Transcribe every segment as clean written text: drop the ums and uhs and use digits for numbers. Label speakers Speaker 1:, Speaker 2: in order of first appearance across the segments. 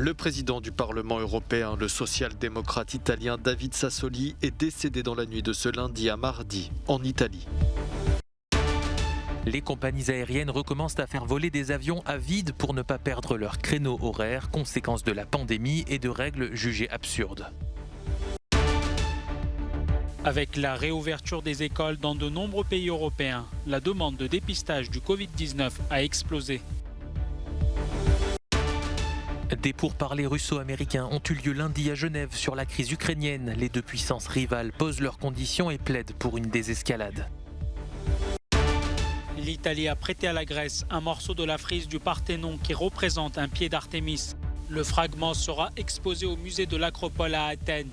Speaker 1: Le président du Parlement européen, le social-démocrate italien David Sassoli, est décédé dans la nuit de ce lundi à mardi, en Italie.
Speaker 2: Les compagnies aériennes recommencent à faire voler des avions à vide pour ne pas perdre leur créneau horaire, conséquence de la pandémie et de règles jugées absurdes.
Speaker 3: Avec la réouverture des écoles dans de nombreux pays européens, la demande de dépistage du Covid-19 a explosé.
Speaker 2: Des pourparlers russo-américains ont eu lieu lundi à Genève sur la crise ukrainienne. Les deux puissances rivales posent leurs conditions et plaident pour une désescalade.
Speaker 3: L'Italie a prêté à la Grèce un morceau de la frise du Parthénon qui représente un pied d'Artémis. Le fragment sera exposé au musée de l'Acropole à Athènes.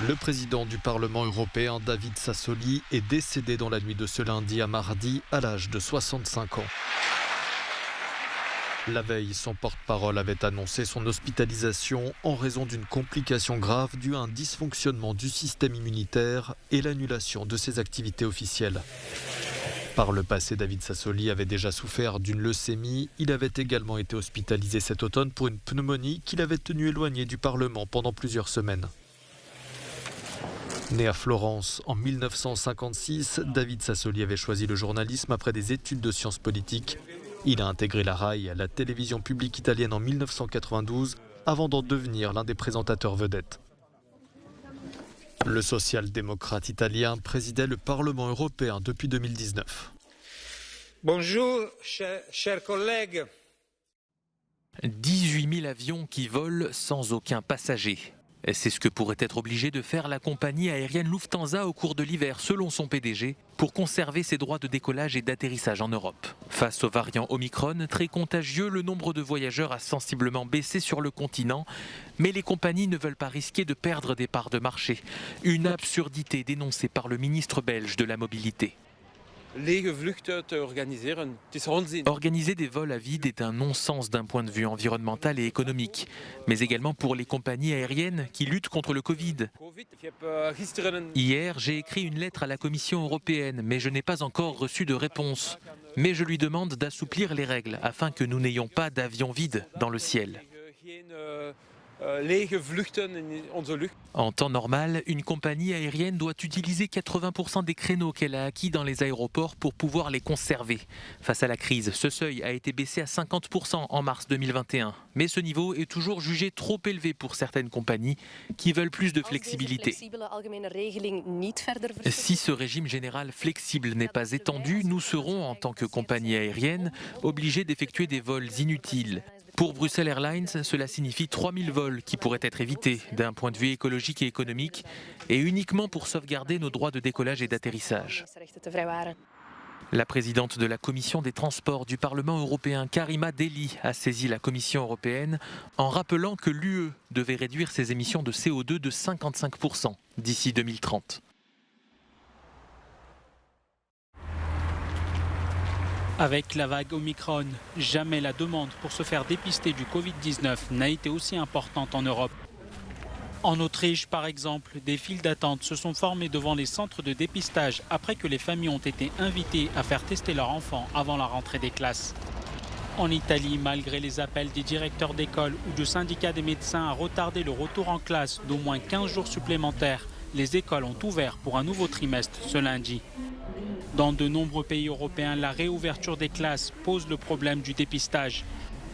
Speaker 1: Le président du Parlement européen, David Sassoli, est décédé dans la nuit de ce lundi à mardi à l'âge de 65 ans. La veille, son porte-parole avait annoncé son hospitalisation en raison d'une complication grave due à un dysfonctionnement du système immunitaire et l'annulation de ses activités officielles. Par le passé, David Sassoli avait déjà souffert d'une leucémie. Il avait également été hospitalisé cet automne pour une pneumonie qu'il avait tenu éloigné du Parlement pendant plusieurs semaines. Né à Florence en 1956, David Sassoli avait choisi le journalisme après des études de sciences politiques. Il a intégré la RAI, la télévision publique italienne, en 1992, avant d'en devenir l'un des présentateurs vedettes. Le social-démocrate italien présidait le Parlement européen depuis 2019.
Speaker 4: Bonjour, chers collègues.
Speaker 2: 18 000 avions qui volent sans aucun passager. C'est ce que pourrait être obligée de faire la compagnie aérienne Lufthansa au cours de l'hiver, selon son PDG, pour conserver ses droits de décollage et d'atterrissage en Europe. Face au variant Omicron, très contagieux, le nombre de voyageurs a sensiblement baissé sur le continent, mais les compagnies ne veulent pas risquer de perdre des parts de marché. Une absurdité dénoncée par le ministre belge de la Mobilité. Organiser des vols à vide est un non-sens d'un point de vue environnemental et économique, mais également pour les compagnies aériennes qui luttent contre le Covid. Hier, j'ai écrit une lettre à la Commission européenne, mais je n'ai pas encore reçu de réponse. Mais je lui demande d'assouplir les règles afin que nous n'ayons pas d'avions vides dans le ciel. En temps normal, une compagnie aérienne doit utiliser 80% des créneaux qu'elle a acquis dans les aéroports pour pouvoir les conserver. Face à la crise, ce seuil a été baissé à 50% en mars 2021. Mais ce niveau est toujours jugé trop élevé pour certaines compagnies qui veulent plus de flexibilité. Si ce régime général flexible n'est pas étendu, nous serons, en tant que compagnie aérienne, obligés d'effectuer des vols inutiles. Pour Bruxelles Airlines, cela signifie 3000 vols qui pourraient être évités d'un point de vue écologique et économique, et uniquement pour sauvegarder nos droits de décollage et d'atterrissage. La présidente de la Commission des Transports du Parlement européen, Karima Delli, a saisi la Commission européenne en rappelant que l'UE devait réduire ses émissions de CO2 de 55% d'ici 2030.
Speaker 3: Avec la vague Omicron, jamais la demande pour se faire dépister du Covid-19 n'a été aussi importante en Europe. En Autriche, par exemple, des files d'attente se sont formées devant les centres de dépistage après que les familles ont été invitées à faire tester leurs enfants avant la rentrée des classes. En Italie, malgré les appels des directeurs d'école ou du syndicat des médecins à retarder le retour en classe d'au moins 15 jours supplémentaires, les écoles ont ouvert pour un nouveau trimestre ce lundi. Dans de nombreux pays européens, la réouverture des classes pose le problème du dépistage.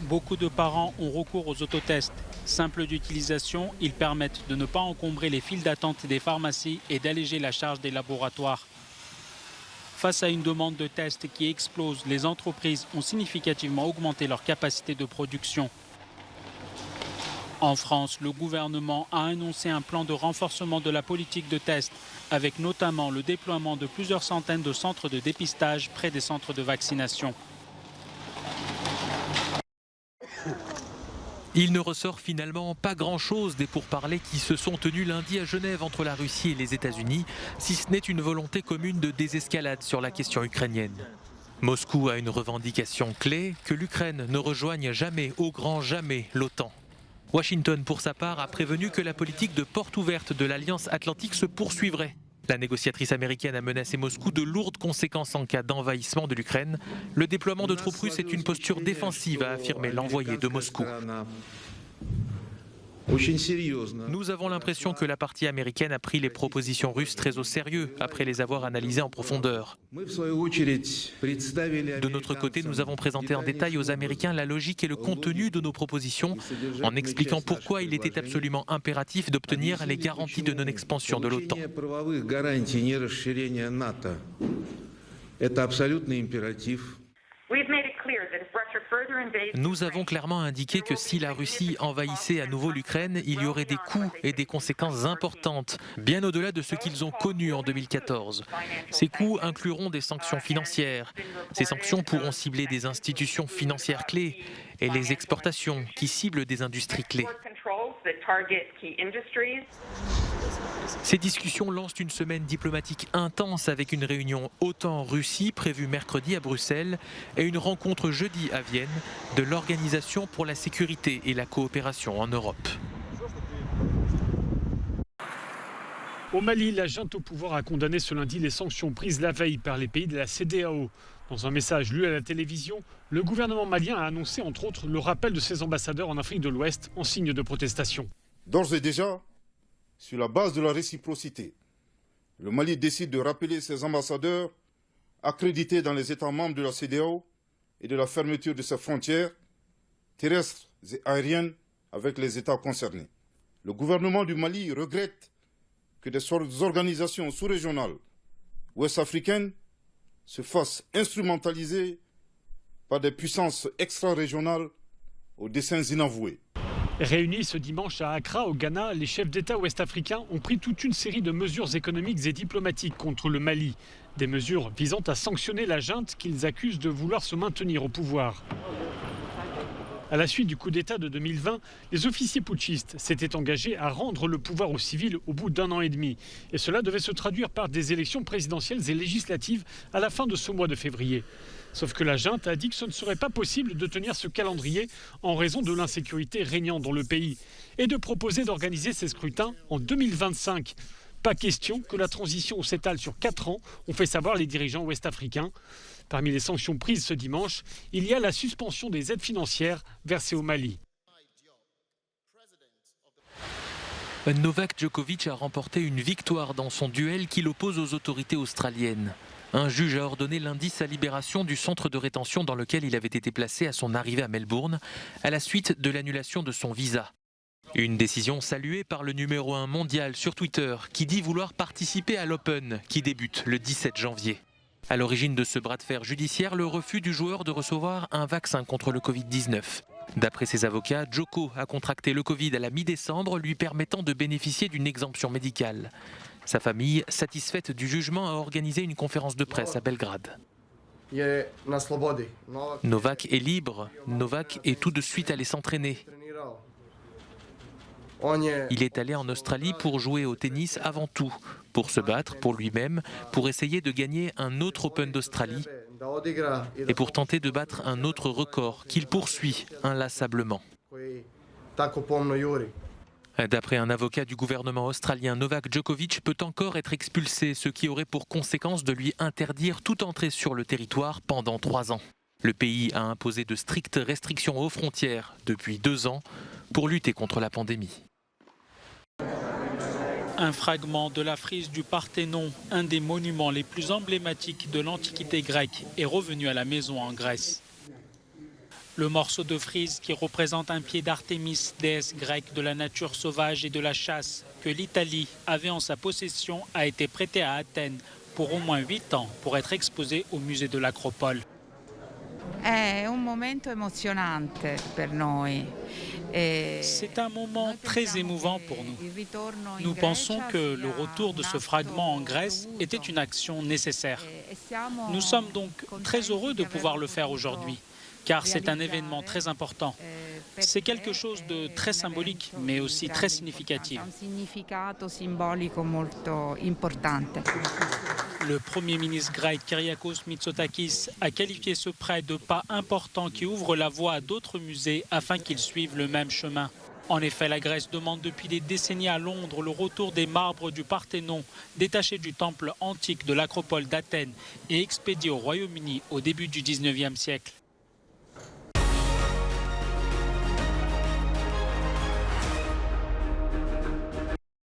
Speaker 3: Beaucoup de parents ont recours aux autotests. Simples d'utilisation, ils permettent de ne pas encombrer les files d'attente des pharmacies et d'alléger la charge des laboratoires. Face à une demande de tests qui explose, les entreprises ont significativement augmenté leur capacité de production. En France, le gouvernement a annoncé un plan de renforcement de la politique de test, avec notamment le déploiement de plusieurs centaines de centres de dépistage près des centres de vaccination.
Speaker 2: Il ne ressort finalement pas grand-chose des pourparlers qui se sont tenus lundi à Genève entre la Russie et les États-Unis, si ce n'est une volonté commune de désescalade sur la question ukrainienne. Moscou a une revendication clé, que l'Ukraine ne rejoigne jamais, au grand jamais, l'OTAN. Washington, pour sa part, a prévenu que la politique de porte ouverte de l'Alliance Atlantique se poursuivrait. La négociatrice américaine a menacé Moscou de lourdes conséquences en cas d'envahissement de l'Ukraine. Le déploiement de troupes russes est une posture défensive, a affirmé l'envoyé de Moscou. Nous avons l'impression que la partie américaine a pris les propositions russes très au sérieux après les avoir analysées en profondeur. De notre côté, nous avons présenté en détail aux Américains la logique et le contenu de nos propositions en expliquant pourquoi il était absolument impératif d'obtenir les garanties de non-expansion de l'OTAN. Nous avons clairement indiqué que si la Russie envahissait à nouveau l'Ukraine, il y aurait des coûts et des conséquences importantes, bien au-delà de ce qu'ils ont connu en 2014. Ces coûts incluront des sanctions financières. Ces sanctions pourront cibler des institutions financières clés et les exportations qui ciblent des industries clés. Ces discussions lancent une semaine diplomatique intense avec une réunion OTAN-Russie prévue mercredi à Bruxelles et une rencontre jeudi à Vienne de l'Organisation pour la sécurité et la coopération en Europe.
Speaker 5: Au Mali, la junte au pouvoir a condamné ce lundi les sanctions prises la veille par les pays de la CEDEAO. Dans un message lu à la télévision, le gouvernement malien a annoncé entre autres le rappel de ses ambassadeurs en Afrique de l'Ouest en signe de protestation.
Speaker 6: D'ores et déjà, sur la base de la réciprocité, le Mali décide de rappeler ses ambassadeurs accrédités dans les États membres de la CEDEAO et de la fermeture de ses frontières terrestres et aériennes avec les États concernés. Le gouvernement du Mali regrette que des organisations sous-régionales ouest-africaines se fassent instrumentaliser par des puissances extra-régionales aux desseins inavoués.
Speaker 5: Réunis ce dimanche à Accra, au Ghana, les chefs d'État ouest-africains ont pris toute une série de mesures économiques et diplomatiques contre le Mali. Des mesures visant à sanctionner la junte qu'ils accusent de vouloir se maintenir au pouvoir. À la suite du coup d'État de 2020, les officiers putschistes s'étaient engagés à rendre le pouvoir aux civils au bout d'1 an et demi. Et cela devait se traduire par des élections présidentielles et législatives à la fin de ce mois de février. Sauf que la junte a dit que ce ne serait pas possible de tenir ce calendrier en raison de l'insécurité régnant dans le pays et de proposer d'organiser ces scrutins en 2025. Pas question que la transition s'étale sur 4 ans, ont fait savoir les dirigeants ouest-africains. Parmi les sanctions prises ce dimanche, il y a la suspension des aides financières versées au Mali.
Speaker 2: Novak Djokovic a remporté une victoire dans son duel qui l'oppose aux autorités australiennes. Un juge a ordonné lundi sa libération du centre de rétention dans lequel il avait été placé à son arrivée à Melbourne, à la suite de l'annulation de son visa. Une décision saluée par le numéro 1 mondial sur Twitter, qui dit vouloir participer à l'Open, qui débute le 17 janvier. À l'origine de ce bras de fer judiciaire, le refus du joueur de recevoir un vaccin contre le Covid-19. D'après ses avocats, Djoko a contracté le Covid à la mi-décembre, lui permettant de bénéficier d'une exemption médicale. Sa famille, satisfaite du jugement, a organisé une conférence de presse à Belgrade. Novak est libre. Novak est tout de suite allé s'entraîner. Il est allé en Australie pour jouer au tennis avant tout, pour se battre pour lui-même, pour essayer de gagner un autre Open d'Australie et pour tenter de battre un autre record qu'il poursuit inlassablement. D'après un avocat du gouvernement australien, Novak Djokovic peut encore être expulsé, ce qui aurait pour conséquence de lui interdire toute entrée sur le territoire pendant 3 ans. Le pays a imposé de strictes restrictions aux frontières depuis 2 ans pour lutter contre la pandémie.
Speaker 3: Un fragment de la frise du Parthénon, un des monuments les plus emblématiques de l'Antiquité grecque, est revenu à la maison en Grèce. Le morceau de frise qui représente un pied d'Artémis, déesse grecque de la nature sauvage et de la chasse, que l'Italie avait en sa possession, a été prêté à Athènes pour au moins 8 ans pour être exposé au musée de l'Acropole.
Speaker 7: C'est
Speaker 3: un moment très émouvant pour nous. Nous pensons que le retour de ce fragment en Grèce était une action nécessaire. Nous sommes donc très heureux de pouvoir le faire aujourd'hui, car c'est un événement très important. C'est quelque chose de très symbolique, mais aussi très significatif. Le Premier ministre grec Kyriakos Mitsotakis a qualifié ce prêt de pas important qui ouvre la voie à d'autres musées afin qu'ils suivent le même chemin. En effet, la Grèce demande depuis des décennies à Londres le retour des marbres du Parthénon, détachés du temple antique de l'acropole d'Athènes et expédiés au Royaume-Uni au début du 19e siècle.